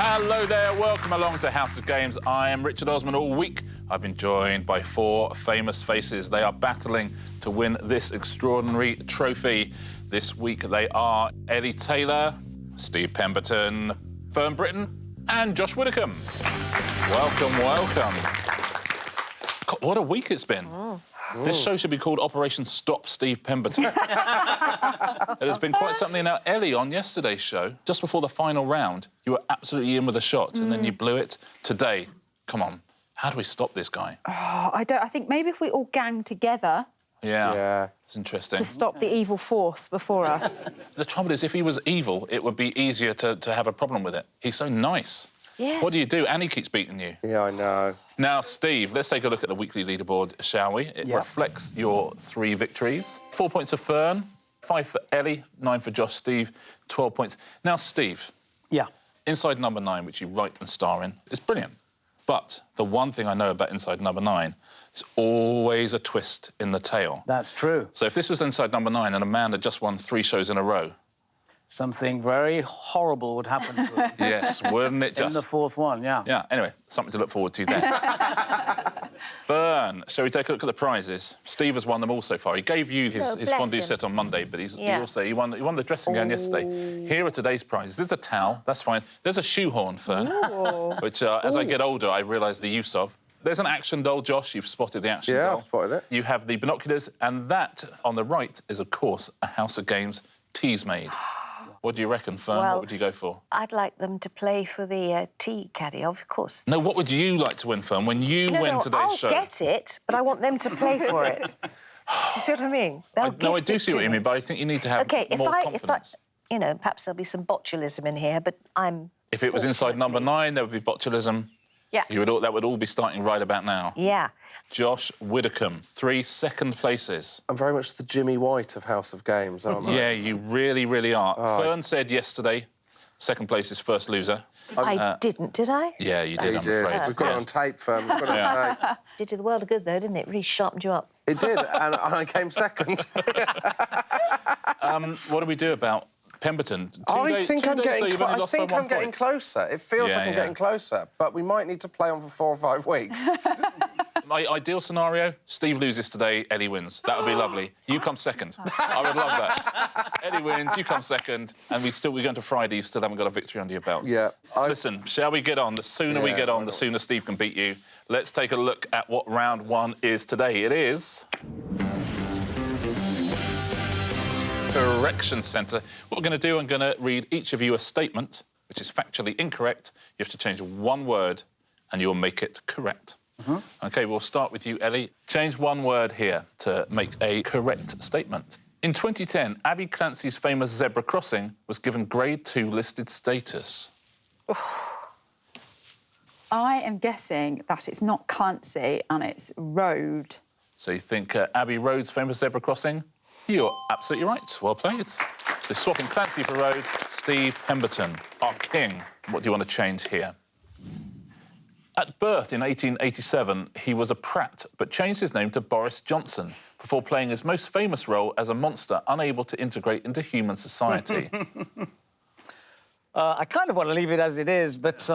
Hello there, welcome along to House of Games. I am Richard Osman. All week I've been joined by four famous faces. They are battling to win this extraordinary trophy. This week they are Ellie Taylor, Steve Pemberton, Fern Britton and Josh Widdicombe. Welcome, welcome. God, what a week it's been. This show should be called Operation Stop Steve Pemberton. It has been quite something. Now, Ellie, on yesterday's show, just before the final round, you were absolutely in with a shot and then you blew it. Today, come on, how do we stop this guy? Oh, I think maybe if we all gang together... Yeah, it's interesting. ...to stop the evil force before us. The trouble is, if he was evil, it would be easier to have a problem with it. He's so nice. Yes. What do you do? And he keeps beating you. Yeah, I know. Now, Steve, let's take a look at the weekly leaderboard, shall we? It reflects your 3 victories. 4 points for Fern, 5 for Ellie, 9 for Josh, Steve, 12 points. Now, Steve. Yeah. Inside Number 9, which you write and star in, is brilliant. But the one thing I know about Inside Number 9 is always a twist in the tale. That's true. So if this was Inside Number 9 and a man had just won 3 shows in a row... Something very horrible would happen to him. Yes, wouldn't it just? In the 4th one, yeah. Yeah, anyway, something to look forward to there. Fern, shall we take a look at the prizes? Steve has won them all so far. He gave you his fondue set on Monday, but he won the dressing gown yesterday. Here are today's prizes. There's a towel, that's fine. There's a shoehorn, Fern, which, as I get older, I realise the use of. There's an action doll, Josh. You've spotted the action doll. Yeah, I've spotted it. You have the binoculars, and that, on the right, is, of course, a House of Games tease made. What do you reckon, Fern? Well, what would you go for? I'd like them to play for the tea caddy, of course. No, what would you like to win, Fern, when you win today's show? I'll get it, but I want them to play for it. Do you see what I mean? I do see what you mean, but I think you need to have more confidence. You know, perhaps there'll be some botulism in here, but I'm... If it was Inside Number 9, there would be botulism. Yeah. That would all be starting right about now. Yeah. Josh Widdicombe, 3 second places. I'm very much the Jimmy White of House of Games, aren't I? Yeah, you really, really are. Fern said yesterday, second place is first loser. I didn't, did I? Yeah, you did, You I'm did. afraid. We've got it on tape, Fern. We've got it on tape. Did you the world of good, though, didn't it? Really sharpened you up. It did, and I came second. What do we do about Pemberton? I think I'm getting point. closer. It feels like I'm getting closer, but we might need to play on for 4 or 5 weeks. My ideal scenario, Steve loses today, Ellie wins. That would be lovely. You come second. I would love that. Ellie wins, you come second, and we're going to Friday, you still haven't got a victory under your belt. Yeah. Listen, shall we get on? The sooner we get on, the sooner Steve can beat you. Let's take a look at what round 1 is today. It is... Correction Centre. What we're going to do, I'm going to read each of you a statement which is factually incorrect. You have to change 1 word and you'll make it correct. OK, we'll start with you, Ellie. Change 1 word here to make a correct statement. In 2010, Abby Clancy's famous zebra crossing was given Grade 2 listed status. I am guessing that it's not Clancy and it's Road. So you think Abbey Road's famous zebra crossing? You're absolutely right. Well played. So swapping Clancy for Road, Steve Pemberton, our king. What do you want to change here? At birth in 1887, he was a Pratt, but changed his name to Boris Johnson before playing his most famous role as a monster unable to integrate into human society. I kind of want to leave it as it is, but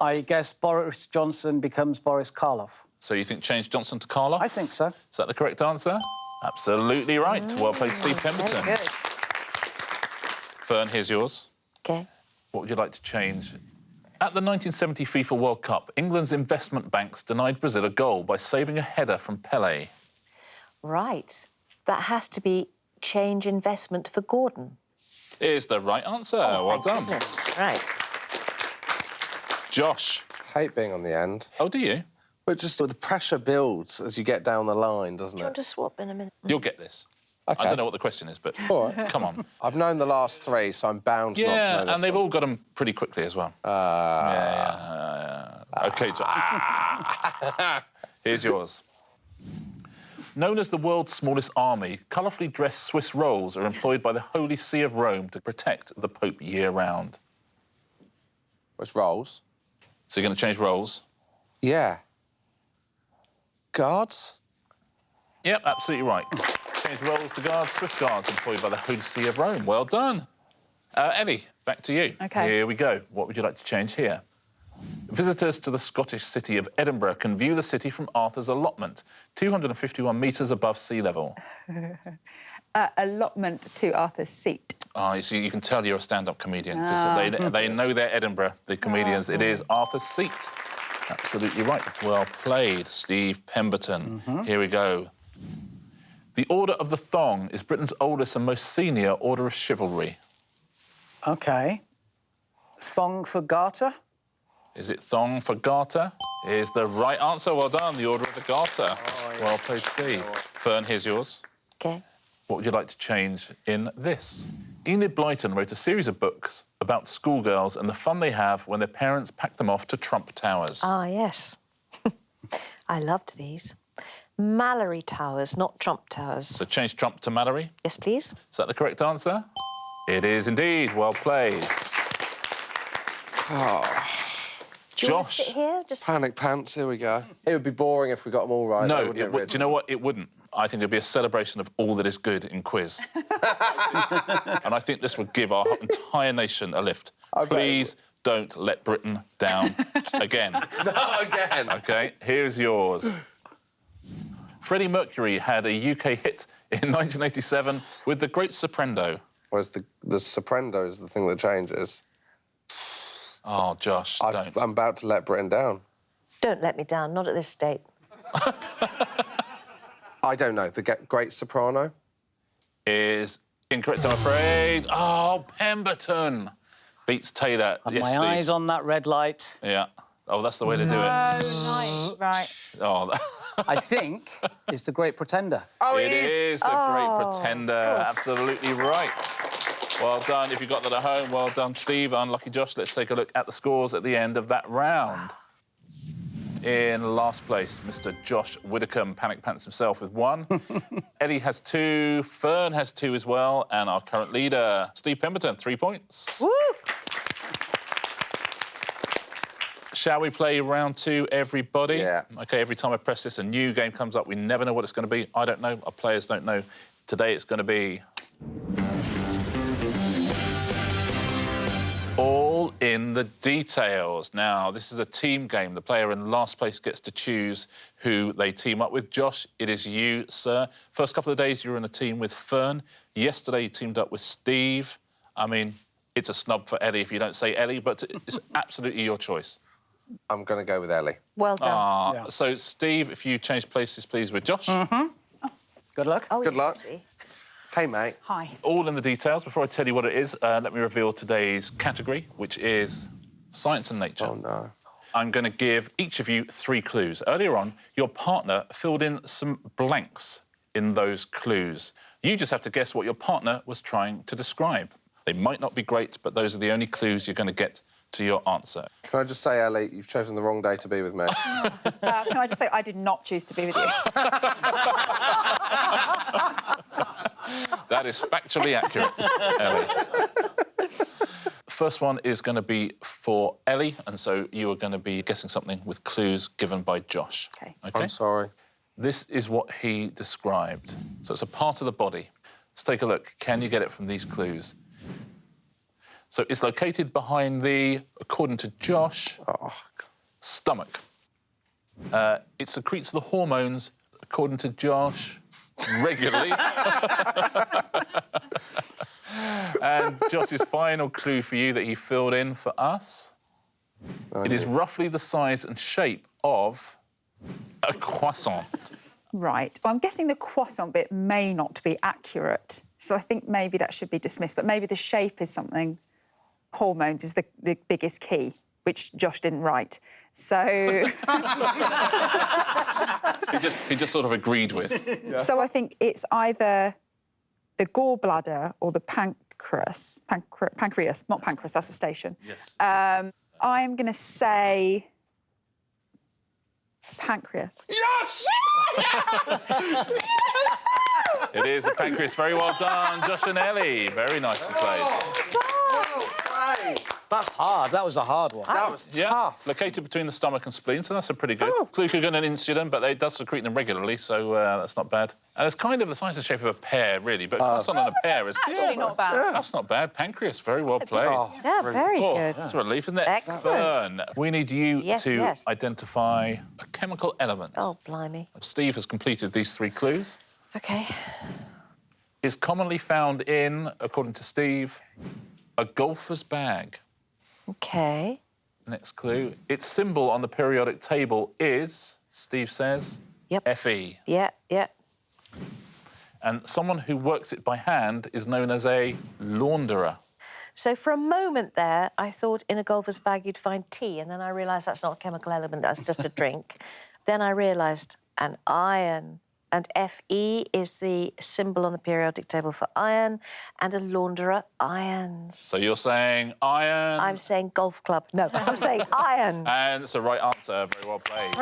I guess Boris Johnson becomes Boris Karloff. So you think change Johnson to Karloff? I think so. Is that the correct answer? Absolutely right. Well played, Steve Pemberton. Good. Fern, here's yours. OK. What would you like to change? At the 1970 FIFA World Cup, England's investment banks denied Brazil a goal by saving a header from Pelé. Right. That has to be change investment for Gordon. Is the right answer. Well done. Goodness. Right. Josh. Hate being on the end. Oh, do you? But just the pressure builds as you get down the line, doesn't Do you it? want to swap in a minute? You'll get this. OK. I don't know what the question is, but All right. come on. I've known the last 3, so I'm bound not to know Yeah, this and they've one. all got them pretty quickly as well. OK, Josh. Here's yours. Known as the world's smallest army, colourfully dressed Swiss rolls are employed by the Holy See of Rome to protect the Pope year-round. It's rolls. So you're going to change roles? Yeah. Guards? Yep, absolutely right. Change roles to guards, Swiss guards employed by the Holy See of Rome. Well done. Ellie, back to you. OK. Here we go. What would you like to change here? Visitors to the Scottish city of Edinburgh can view the city from Arthur's Allotment, 251 metres above sea level. Allotment to Arthur's seat. Ah, you see, you can tell you're a stand-up comedian because they know their Edinburgh, the comedians. It is Arthur's Seat. Absolutely right. Well played, Steve Pemberton. Here we go. The Order of the Thong is Britain's oldest and most senior order of chivalry. OK. Thong for garter? Is it Thong for Garter? Is the right answer. Well done, the Order of the Garter. Well played, Steve. Fern, here's yours. OK. What would you like to change in this? Enid Blyton wrote a series of books about schoolgirls and the fun they have when their parents pack them off to Trump Towers. Ah, yes. I loved these. Mallory Towers, not Trump Towers. So change Trump to Mallory. Yes, please. Is that the correct answer? It is indeed. Well played. Do you want Josh. to sit here? Just... Panic pants, here we go. It would be boring if we got them all right. No, wouldn't it, do you know what? It wouldn't. I think it'd be a celebration of all that is good in quiz. And I think this would give our entire nation a lift. Please don't let Britain down again. No, again. OK, here's yours. Freddie Mercury had a UK hit in 1987 with The Great Soprendo. Whereas the soprendo is the thing that changes. Oh, Josh, don't. I'm about to let Britain down. Don't let me down, not at this state. I don't know. The Great Soprano? Is incorrect, I'm afraid. Oh, Pemberton beats Taylor. Have Yes, my Steve. eyes on that red light. Yeah. Oh, that's the way to do it. Nice. Right. Oh, I think it's the Great Pretender. Oh, it is the Great Pretender. Absolutely right. Well done. If you got that at home, well done, Steve. Unlucky Josh. Let's take a look at the scores at the end of that round. In last place, Mr. Josh Widdicombe, Panic Pants himself, with 1. Ellie has 2. Fern has 2 as well. And our current leader, Steve Pemberton, 3 points. Woo! Shall we play round 2, everybody? Yeah. OK, every time I press this, a new game comes up. We never know what it's going to be. I don't know. Our players don't know. Today it's going to be... all in the details. Now, this is a team game. The player in last place gets to choose who they team up with. Josh, it is you, sir. First couple of days, you were in a team with Fern. Yesterday, you teamed up with Steve. I mean, it's a snub for Ellie if you don't say Ellie, but it's absolutely your choice. I'm going to go with Ellie. Well done. Yeah. So, Steve, if you change places, please, with Josh. Good luck. Oh, Good luck. easy. Hey, mate. Hi. All in the details. Before I tell you what it is, let me reveal today's category, which is science and nature. Oh, no. I'm going to give each of you 3 clues. Earlier on, your partner filled in some blanks in those clues. You just have to guess what your partner was trying to describe. They might not be great, but those are the only clues you're going to get to your answer. Can I just say, Ellie, you've chosen the wrong day to be with me. Can I just say I did not choose to be with you? That is factually accurate, Ellie. First one is going to be for Ellie, and so you are going to be guessing something with clues given by Josh. OK. I'm sorry. This is what he described. So it's a part of the body. Let's take a look. Can you get it from these clues? So it's located behind the, according to Josh, stomach. It secretes the hormones, according to Josh, regularly. And Josh's final clue for you that he filled in for us. It is roughly the size and shape of a croissant. Right. Well, I'm guessing the croissant bit may not be accurate, so I think maybe that should be dismissed. But maybe the shape is something. Hormones is the biggest key, which Josh didn't write. So... He just sort of agreed with. Yeah. So I think it's either the gallbladder or the pancreas. Pancreas, not pancreas, that's a station. Yes. I'm going to say pancreas. Yes! It is the pancreas. Very well done, Josh and Ellie. Very nicely played. That's hard. That was a hard one. That was tough. Located between the stomach and spleen, so that's a pretty good. Glucagon and insulin, but it does secrete them regularly, so that's not bad. And it's kind of the size and shape of a pear, really, but croissant and a pear is... Actually not bad. That's not bad. Pancreas, very well played. Yeah, very good. That's a relief, isn't it? Excellent. Fern, we need you Yes, to yes. identify a chemical element. Oh, blimey. Steve has completed these 3 clues. OK. Is commonly found in, according to Steve, a golfer's bag. OK. Next clue. Its symbol on the periodic table is, Steve says, Yep. Fe. Yeah, yeah. And someone who works it by hand is known as a launderer. So for a moment there, I thought in a golfer's bag you'd find tea, and then I realised that's not a chemical element, that's just a drink. Then I realised an iron, and Fe is the symbol on the periodic table for iron, and a launderer irons. So you're saying iron. I'm saying golf club. No, I'm saying iron. And it's the right answer. Very well played.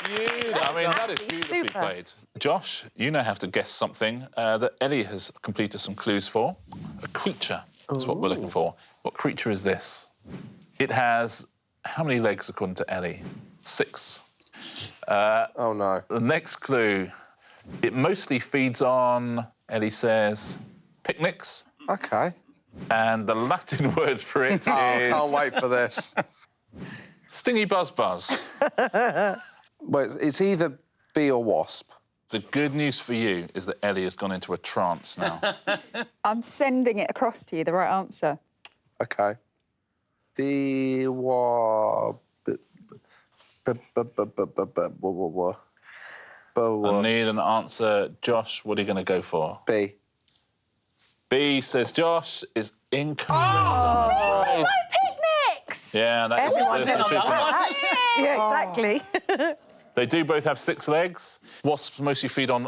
I mean, that is beautifully Super. played. Josh, you now have to guess something that Ellie has completed some clues for. A creature is what we're looking for. What creature is this? It has how many legs, according to Ellie? 6. Oh, no. The next clue, it mostly feeds on, Ellie says, picnics. OK. And the Latin word for it is... Oh, I can't wait for this. Stingy buzz buzz. Well, it's either bee or wasp. The good news for you is that Ellie has gone into a trance now. I'm sending it across to you, the right answer. OK. Bee, I need an answer. Josh, what are you going to go for? bee. B, says Josh, is incorrect. Oh, picnics! Yeah, that is... Everyone's in on that one. Yeah, exactly. They do both have 6 legs. Wasps mostly feed on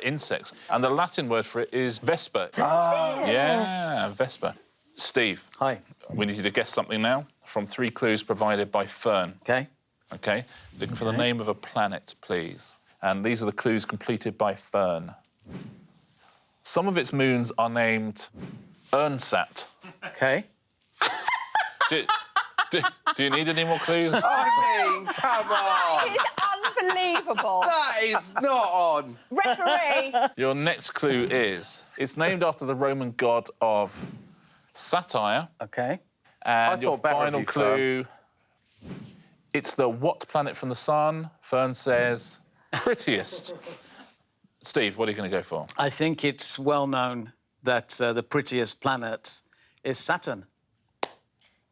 insects. And the Latin word for it is vesper. Yeah, vesper. Steve. Hi. We need you to guess something now from 3 clues provided by Fern. OK. OK? Looking for the name of a planet, please. And these are the clues completed by Fern. Some of its moons are named Ernsat. OK. Do you need any more clues? I mean, come on! It's unbelievable. That is not on. Referee. Your next clue is, it's named after the Roman god of satire. OK. And your thought better of final you, clue, it's the what planet from the sun? Fern says, prettiest. Steve, what are you going to go for? I think it's well known that the prettiest planet is Saturn.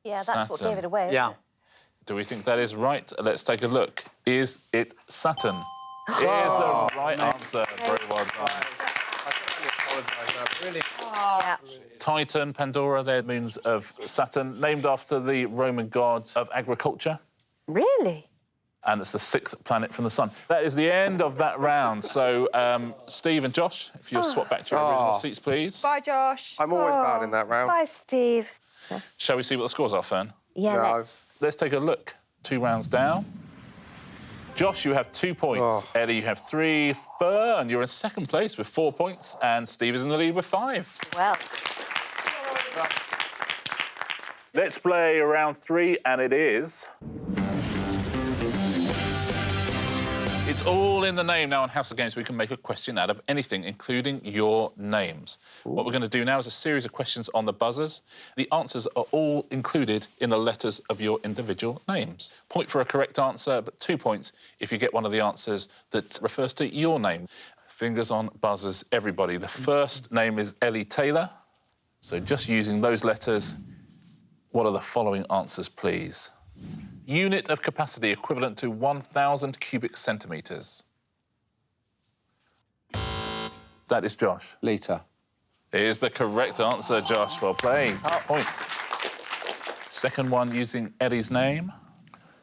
Yeah, that's what Saturn. gave it away. Yeah. Do we think that is right? Let's take a look. Is it Saturn? Is the right answer. Very well done. Yeah. Titan, Pandora, they're moons of Saturn, named after the Roman god of agriculture. Really? And it's the 6th planet from the sun. That is the end of that round. So, Steve and Josh, if you'll swap back to your original seats, please. Bye, Josh. I'm always bad in that round. Bye, Steve. Shall we see what the scores are, Fern? Yeah, No. Let's take a look. 2 rounds down. Josh, you have 2 points. Ellie, you have 3. Fern, you're in 2nd place with 4 points. And Steve is in the lead with 5. Well, Let's play round 3, and it is... It's all in the name now on House of Games. We can make a question out of anything, including your names. What we're going to do now is a series of questions on the buzzers. The answers are all included in the letters of your individual names. Point for a correct answer, but 2 points if you get one of the answers that refers to your name. Fingers on buzzers, everybody. The first name is Ellie Taylor. So just using those letters, what are the following answers, please? Unit of capacity equivalent to 1,000 cubic centimetres. That is Josh. Litre. It is the correct answer, Josh. Well played. Point. Second one using Eddie's name.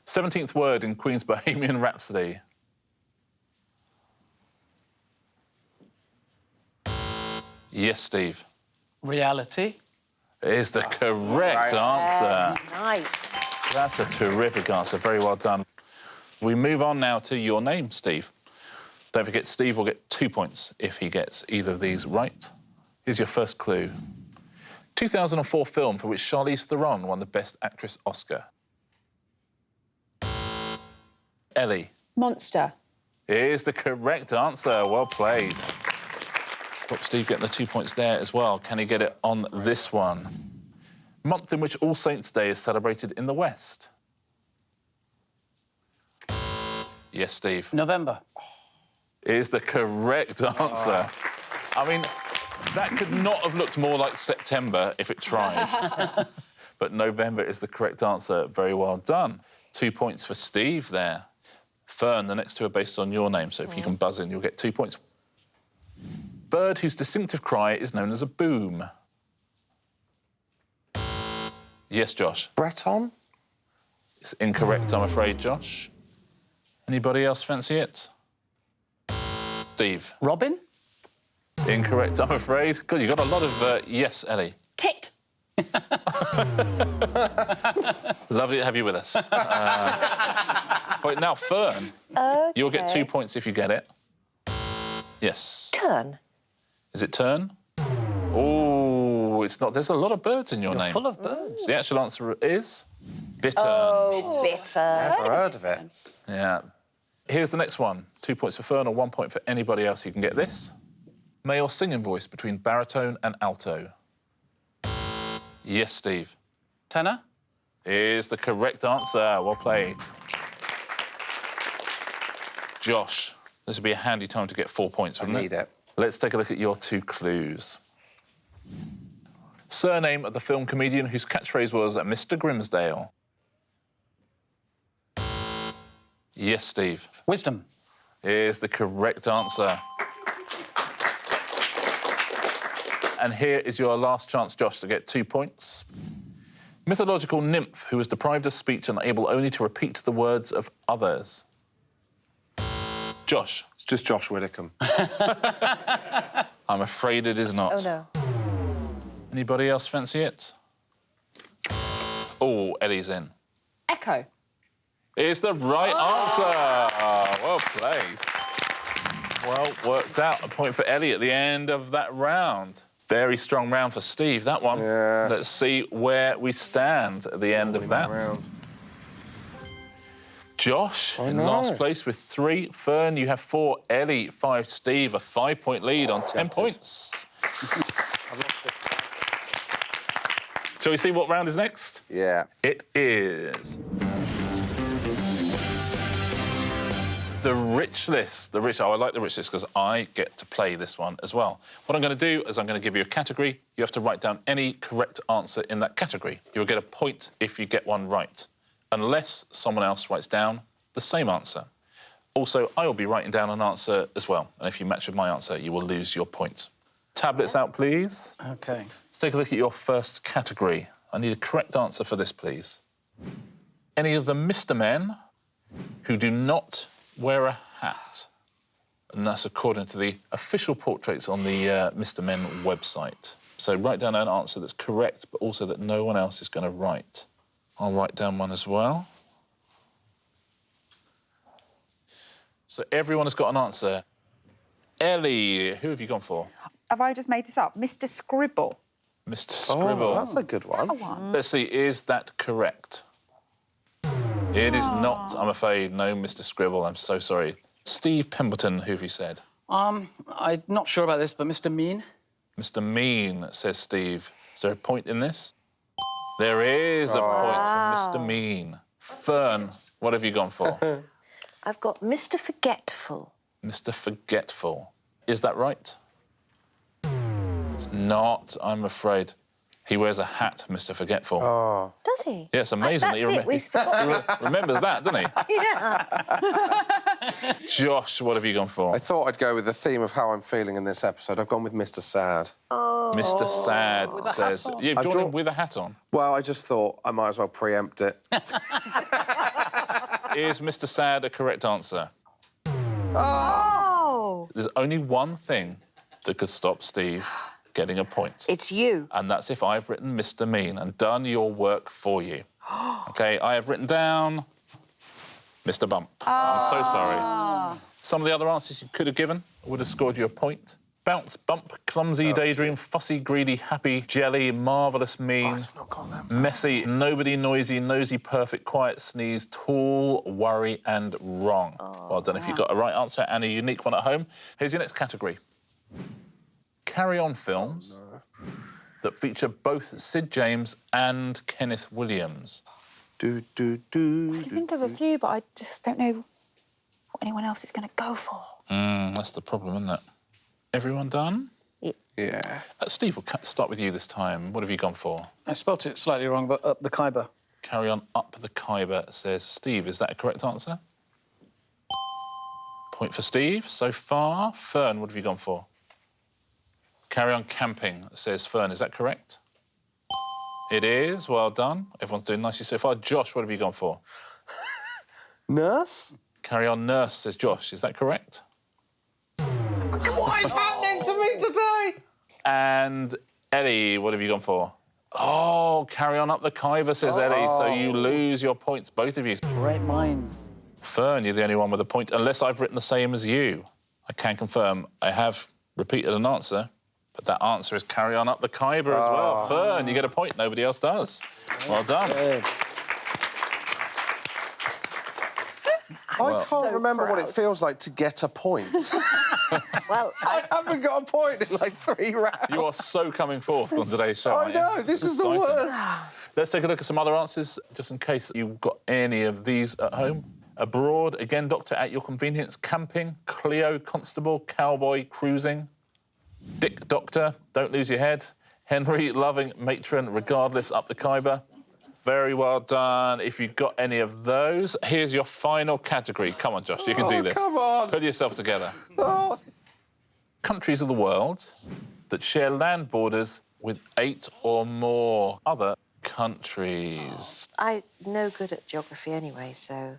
17th word in Queen's Bohemian Rhapsody. Yes, Steve. Reality. It is the correct answer. nice. That's a terrific answer. Very well done. We move on now to your name, Steve. Don't forget, Steve will get 2 points if he gets either of these right. Here's your first clue. 2004 film for which Charlize Theron won the Best Actress Oscar? Ellie. Monster. Is the correct answer. Well played. Stop Steve getting the 2 points there as well. Can he get it on this one? Month in which All Saints' Day is celebrated in the West. Yes, Steve. November. Is the correct answer. I mean, that could not have looked more like September if it tried. But November is the correct answer. Very well done. 2 points for Steve there. Fern, the next two are based on your name, so if you can buzz in, you'll get 2 points. Bird whose distinctive cry is known as a boom. Yes, Josh. Breton? It's incorrect, I'm afraid, Josh. Anybody else fancy it? Steve. Robin? Incorrect, I'm afraid. Good, you got a lot of yes, Ellie. Tit. Lovely to have you with us. Right, now, Fern, you'll get 2 points if you get it. Yes. Turn. Is it turn? Oh, it's not. There's a lot of birds in your name. Full of birds. The actual answer is bittern. Oh, bitter. Never heard of it. Yeah. Here's the next one. 2 points for Fern or 1 point for anybody else who can get this. Male singing voice between baritone and alto. Yes, Steve. Tenor? Is the correct answer. Well played. Josh, this would be a handy time to get 4 points, wouldn't Need it. Let's take a look at your two clues. Surname of the film comedian whose catchphrase was Mr. Grimsdale. Yes, Steve. Wisdom. Is the correct answer. And here is your last chance, Josh, to get 2 points. Mythological nymph who was deprived of speech and able only to repeat the words of others. Josh. It's just Josh Widdicombe. I'm afraid it is not. Oh, no. Anybody else fancy it? Oh, Ellie's in. Echo. It's the right answer. Well played. Well worked out. A point for Ellie at the end of that round. Very strong round for Steve, that one. Yeah. Let's see where we stand at the end of that. Round. Josh in know. last place with 3. Fern, you have 4. Ellie, 5. Steve, a 5-point lead on 10 points. Shall we see what round is next? Yeah. It is the rich list. Oh, I like the rich list because I get to play this one as well. What I'm going to do is I'm going to give you a category. You have to write down any correct answer in that category. You'll get a point if you get one right, unless someone else writes down the same answer. Also, I will be writing down an answer as well, and if you match with my answer, you will lose your point. Tablets out, please. OK. Let's take a look at your first category. I need a correct answer for this, please. Any of the Mr. Men who do not wear a hat. And that's according to the official portraits on the Mr. Men website. So write down an answer that's correct, but also that no one else is going to write. I'll write down one as well. So everyone has got an answer. Ellie, who have you gone for? Have I just made this up? Mr. Scribble. Mr. Scribble. Oh, that's a good one. Let's see, is that correct? It is not, I'm afraid. No, Mr. Scribble, I'm so sorry. Steve Pemberton, who have you said? I'm not sure about this, but Mr. Mean? Mr. Mean, says Steve. Is there a point in this? There is a point for Mr. Mean. Fern, what have you gone for? I've got Mr. Forgetful. Mr. Forgetful. Is that right? It's not, I'm afraid. He wears a hat, Mr. Forgetful. Oh. Does he? Yeah, it's amazing That's that it, we've forgotten. he remembers that, doesn't he? Yeah. Josh, what have you gone for? I thought I'd go with the theme of how I'm feeling in this episode. I've gone with Mr. Sad. Mr. Sad says... You've drawn him with a hat on. Well, I just thought I might as well preempt it. Is Mr. Sad a correct answer? Oh! There's only one thing that could stop Steve getting a point. It's you. And that's if I've written Mr. Mean and done your work for you. OK, I have written down Mr. Bump. I'm so sorry. Some of the other answers you could have given would have scored you a point. Bounce, bump, clumsy, daydream, fussy, greedy, happy, jelly, marvellous, mean, I've not got them. messy, nobody, noisy, nosy, perfect, quiet, sneeze, tall, worry and wrong. Well done if you got a right answer and a unique one at home. Here's your next category. Carry-on films that feature both Sid James and Kenneth Williams. I can think of a few, but I just don't know what anyone else is going to go for. That's the problem, isn't it? Everyone done? Yeah. Steve, we'll start with you this time. What have you gone for? I spelt it slightly wrong, but Up the Khyber. Carry on up the Khyber, says Steve. Is that a correct answer? Point for Steve so far. Fern, what have you gone for? Carry on camping, says Fern. Is that correct? It is. Well done. Everyone's doing nicely so far. Josh, what have you gone for? Nurse? Carry on nurse, says Josh. Is that correct? What is happening to me today? And Ellie, what have you gone for? Oh, carry on up the Khyber, says Ellie. So you lose your points, both of you. Great mind. Fern, you're the only one with a point, unless I've written the same as you. I can confirm I have repeated an answer, but that answer is carry on up the Khyber as well. Fern, you get a point. Nobody else does. Well done. Good. I can't remember what it proud. feels like to get a point. Well, I haven't got a point in like 3 rounds. You are so coming forth on today's show. I aren't you? know, this is the Exciting. worst. Let's take a look at some other answers, just in case you've got any of these at home. Abroad, again, doctor at your convenience. Camping, Cleo, constable, cowboy, cruising. Dick, doctor, don't lose your head. Henry, loving, matron, regardless, up the Khyber. Very well done. If you've got any of those, here's your final category. Come on, Josh, you can do this. Come on. Pull yourself together. Oh. Countries of the world that share land borders with 8 or more other countries. I'm no good at geography anyway, so...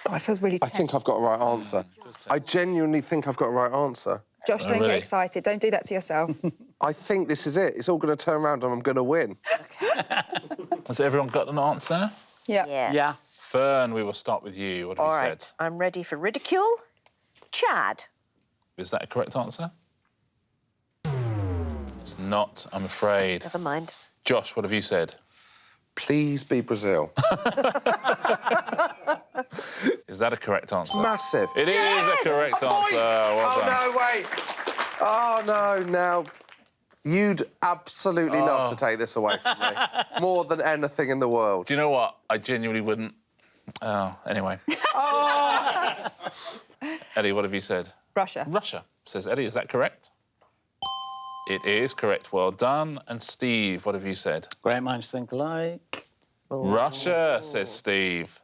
God, it feels really I tense. think I've got a right answer. I genuinely think I've got a right answer. Josh, don't really? get excited. Don't do that to yourself. I think this is it. It's all going to turn around and I'm going to win. Has everyone got an answer? Yeah. Yes. Yeah. Fern, we will start with you. What have All you right, said? I'm ready for ridicule. Chad. Is that a correct answer? It's not, I'm afraid. Never mind. Josh, what have you said? Please be Brazil. Is that a correct answer? Massive. It is a correct A point! answer. Well done. no, wait. Oh, no, now. You'd absolutely love to take this away from me. More than anything in the world. Do you know what? I genuinely wouldn't. Oh, anyway. Eddie, what have you said? Russia. Russia, says Eddie. Is that correct? It is correct. Well done. And Steve, what have you said? Great minds think alike. Russia, says Steve.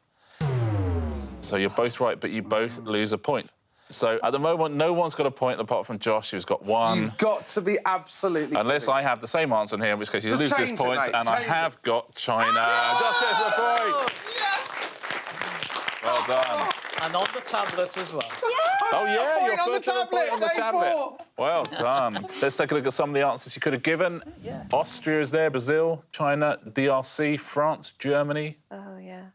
So you're both right, but you both lose a point. So at the moment, no one's got a point apart from Josh, who's got one. You've got to be absolutely... Unless I have the same answer in here, in which case you Just lose this change it, point, mate, and I change have got China. Just gets a point. Yes! Well done. And on the tablet as well. Oh, yeah, Point your on the first ever point on the tablet, day tablet. 4. Well done. Let's take a look at some of the answers you could have given. Yeah. Austria is there, Brazil, China, DRC, France, Germany, Oh, yeah.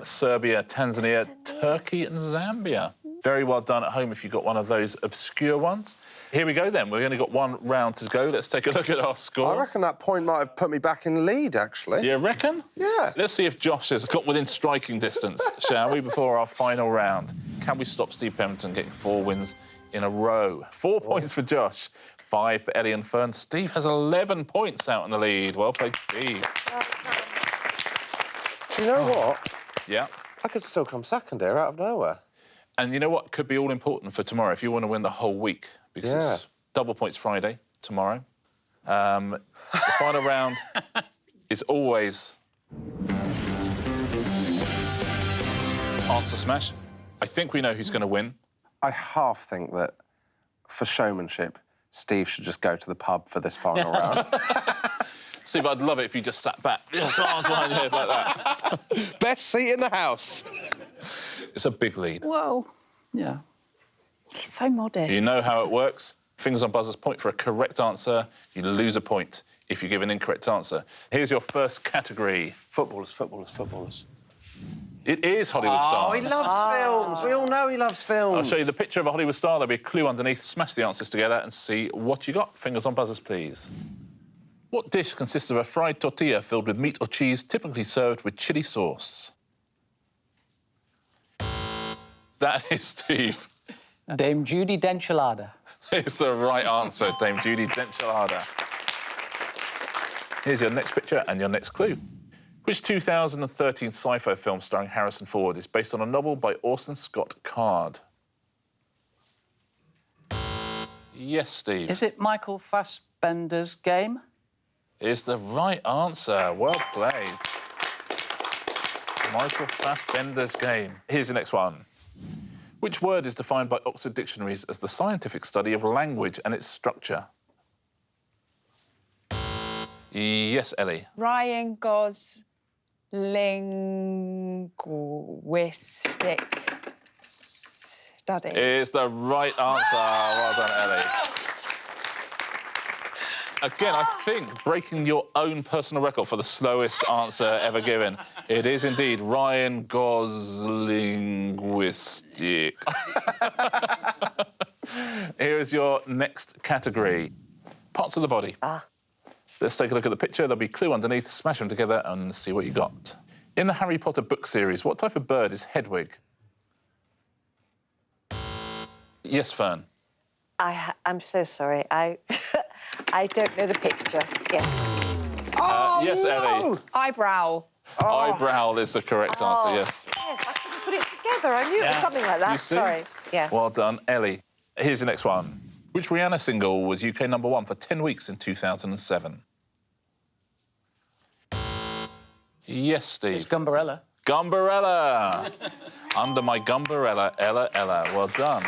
Serbia, Tanzania, Turkey and Zambia. Very well done at home if you got one of those obscure ones. Here we go then. We've only got one round to go. Let's take a look at our scores. I reckon that point might have put me back in the lead, actually. You reckon? Yeah. Let's see if Josh has got within striking distance, shall we, before our final round. Can we stop Steve Pemberton getting 4 wins in a row? 4 points for Josh, 5 for Ellie and Fern. Steve has 11 points out in the lead. Well played, Steve. Do you know what? Yeah. I could still come second here out of nowhere. And you know what could be all important for tomorrow if you want to win the whole week? Because it's double points Friday tomorrow. The final round is always answer smash. I think we know who's going to win. I half think that, for showmanship, Steve should just go to the pub for this final round. Steve, I'd love it if you just sat back. Yes, arms behind your head like that. Best seat in the house. It's a big lead. Well, yeah. He's so modest. You know how it works. Fingers on buzzers, point for a correct answer. You lose a point if you give an incorrect answer. Here's your first category. Footballers, footballers, footballers. It is Hollywood Oh, stars. he loves films. We all know he loves films. I'll show you the picture of a Hollywood star. There'll be a clue underneath. Smash the answers together and see what you got. Fingers on buzzers, please. What dish consists of a fried tortilla filled with meat or cheese, typically served with chili sauce? That is Steve. Dame Judy Denchilada. It's the right answer, Dame Judy Denchilada. Here's your next picture and your next clue. Which 2013 sci-fi film starring Harrison Ford is based on a novel by Orson Scott Card? Yes, Steve. Is it Michael Fassbender's Game? Is the right answer. Well played. Michael Fassbender's Game. Here's your next one. Which word is defined by Oxford dictionaries as the scientific study of language and its structure? Yes, Ellie. Ryan Gosling linguistic study. Is the right answer. Well done, Ellie. Again, I think breaking your own personal record for the slowest answer ever given. It is indeed Ryan Gosling linguistic. Here is your next category. Parts of the body. Let's take a look at the picture. There'll be a clue underneath. Smash them together and see what you got. In the Harry Potter book series, what type of bird is Hedwig? Yes, Fern. I'm so sorry. I don't know the picture. Yes. Oh, yes, no! Ellie. Eyebrow. Eyebrow is the correct answer, yes. Yes, I couldn't put it together. I knew it was something like that. You see? Sorry. Yeah. Well done, Ellie. Here's the next one. Which Rihanna single was UK #1 for 10 weeks in 2007? Yes, Steve. It's Gumbarella. Gumbarella. Under my Gumbarella, Ella, Ella. Well done.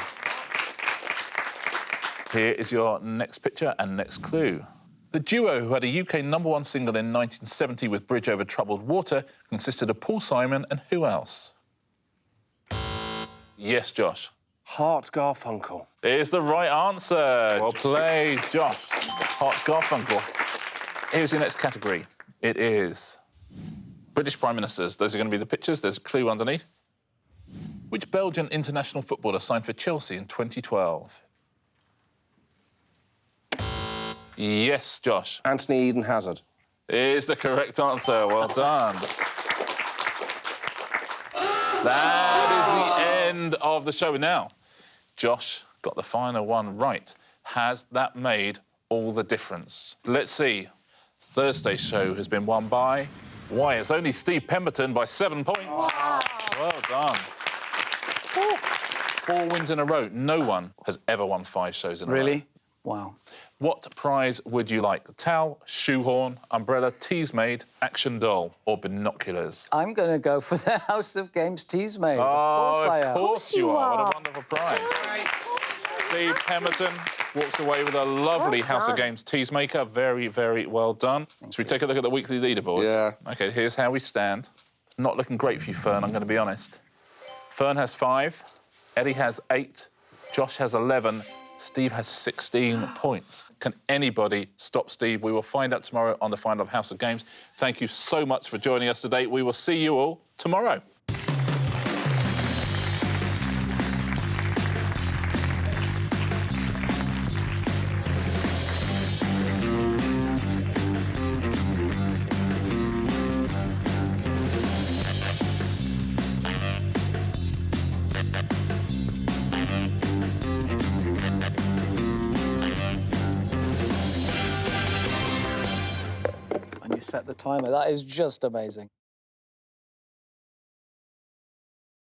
Here is your next picture and next clue. The duo who had a UK #1 single in 1970 with Bridge Over Troubled Water consisted of Paul Simon and who else? Yes, Josh. Art Garfunkel. Is the right answer. Well played, Josh. Art Garfunkel. Here's your next category. It is British Prime Ministers. Those are going to be the pictures. There's a clue underneath. Which Belgian international footballer signed for Chelsea in 2012? Yes, Josh. Anthony Eden Hazard. Is the correct answer. Well done. That is the end of the show. Now, Josh got the final one right. Has that made all the difference? Let's see. Thursday's show has been won by... Why, it's only Steve Pemberton by 7 points. Oh. Well done. 4 wins in a row. No one has ever won 5 shows in a row. Really? Wow. What prize would you like? Towel, shoehorn, umbrella, tease made, action doll, or binoculars? I'm going to go for the House of Games tease made. Oh, of course I am. of course you are. What a wonderful prize. Steve Pemberton walks away with a lovely House of Games tease maker. Very, very well done. Should we take a look at the weekly leaderboards? Yeah. OK, here's how we stand. Not looking great for you, Fern, I'm going to be honest. Fern has 5, Eddie has 8, Josh has 11, Steve has 16 points. Can anybody stop Steve? We will find out tomorrow on the final of House of Games. Thank you so much for joining us today. We will see you all tomorrow. When you set the timer, that is just amazing.